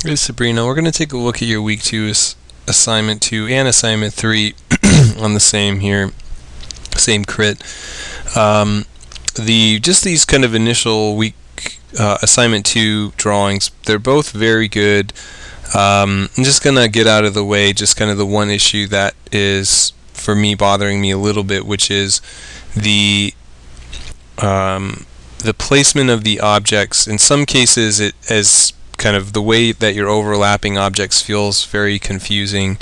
Hey Sabrina, we're going to take a look at your week 2 assignment 2 and assignment 3 on the same here, same crit. Just these kind of initial week assignment 2 drawings, they're both very good. I'm just going to get out of the way just kind of the one issue that is for me bothering me a little bit, which is the placement of the objects. In some cases, it as kind of the way that you're overlapping objects feels very confusing.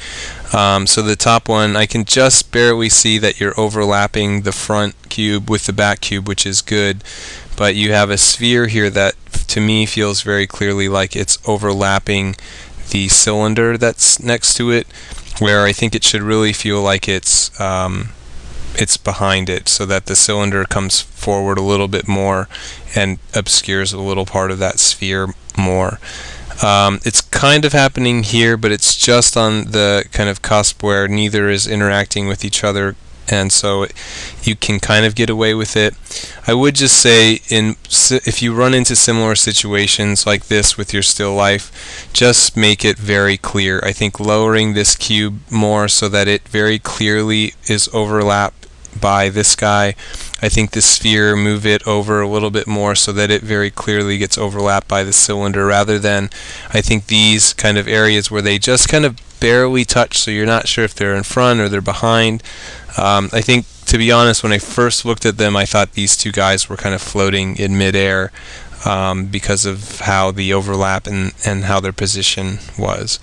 So the top one, I can just barely see that you're overlapping the front cube with the back cube, which is good. But you have a sphere here that to me feels very clearly like it's overlapping the cylinder that's next to it, where I think it should really feel like it's behind it, so that the cylinder comes forward a little bit more and obscures a little part of that sphere more. It's kind of happening here, but it's just on the kind of cusp where neither is interacting with each other, and so you can kind of get away with it. I would just say, if you run into similar situations like this with your still life, just make it very clear. I think lowering this cube more so that it very clearly is overlapped by this guy. I think the sphere, move it over a little bit more so that it very clearly gets overlapped by the cylinder, rather than I think these kind of areas where they just kind of barely touch, so you're not sure if they're in front or they're behind. I think, to be honest, when I first looked at them, I thought these two guys were kind of floating in midair because of how the overlap and how their position was.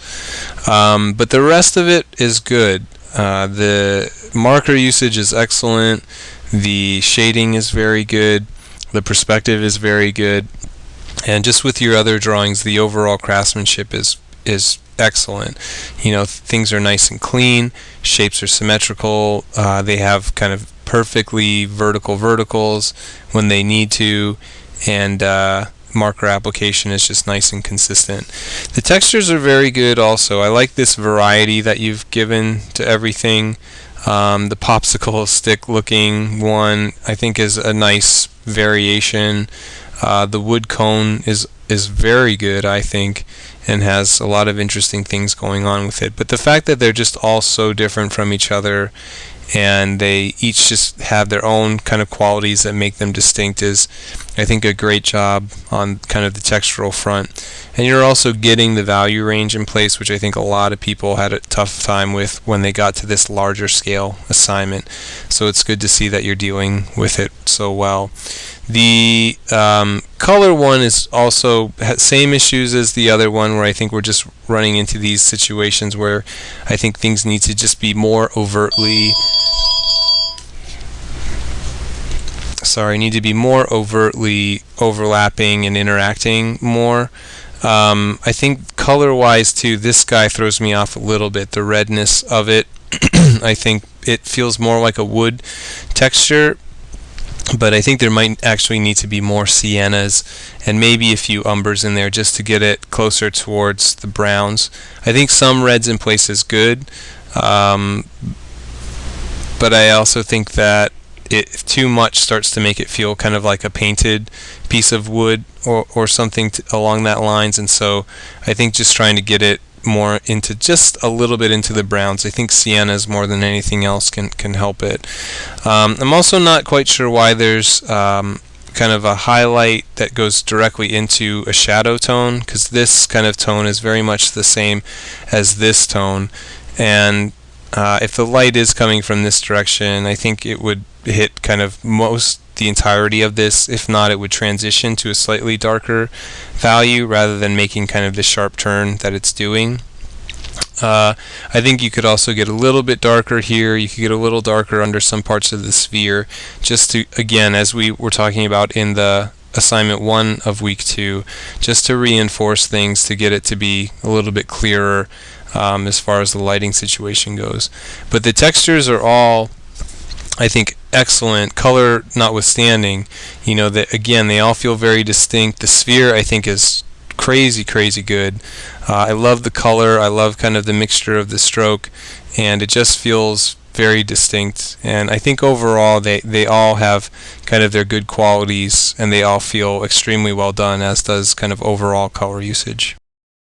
But the rest of it is good. The marker usage is excellent. The shading is very good. The perspective is very good. And just with your other drawings, the overall craftsmanship is excellent. Things are nice and clean. Shapes are symmetrical. They have kind of perfectly vertical verticals when they need to, and marker application is just nice and consistent. The textures are very good also. I like this variety that you've given to everything. The popsicle stick looking one I think is a nice variation. The wood cone is very good, I think, and has a lot of interesting things going on with it. But the fact that they're just all so different from each other, and they each just have their own kind of qualities that make them distinct, is, I think, a great job on kind of the textural front. And you're also getting the value range in place, which I think a lot of people had a tough time with when they got to this larger scale assignment. So it's good to see that you're dealing with it so well. The color one is also same issues as the other one, where I think we're just running into these situations where I think things need to just be more overtly overlapping and interacting more. I think color-wise too, this guy throws me off a little bit. The redness of it, I think it feels more like a wood texture, but I think there might actually need to be more siennas and maybe a few umbers in there just to get it closer towards the browns. I think some reds in place is good, but I also think that if too much starts to make it feel kind of like a painted piece of wood or something along that lines, and so I think just trying to get it more into just a little bit into the browns. I think siennas more than anything else can help it. I'm also not quite sure why there's kind of a highlight that goes directly into a shadow tone, because this kind of tone is very much the same as this tone, and if the light is coming from this direction, I think it would hit kind of the entirety of this. If not, it would transition to a slightly darker value rather than making kind of the sharp turn that it's doing. I think you could also get a little bit darker here. You could get a little darker under some parts of the sphere, just to, again, as we were talking about in the assignment 1 of week 2, just to reinforce things, to get it to be a little bit clearer as far as the lighting situation goes. But the textures are all, I think, excellent, color notwithstanding. That again, they all feel very distinct. The sphere, I think, is crazy good. I love the color. I love kind of the mixture of the stroke, and it just feels very distinct. And I think overall they all have kind of their good qualities, and they all feel extremely well done, as does kind of overall color usage.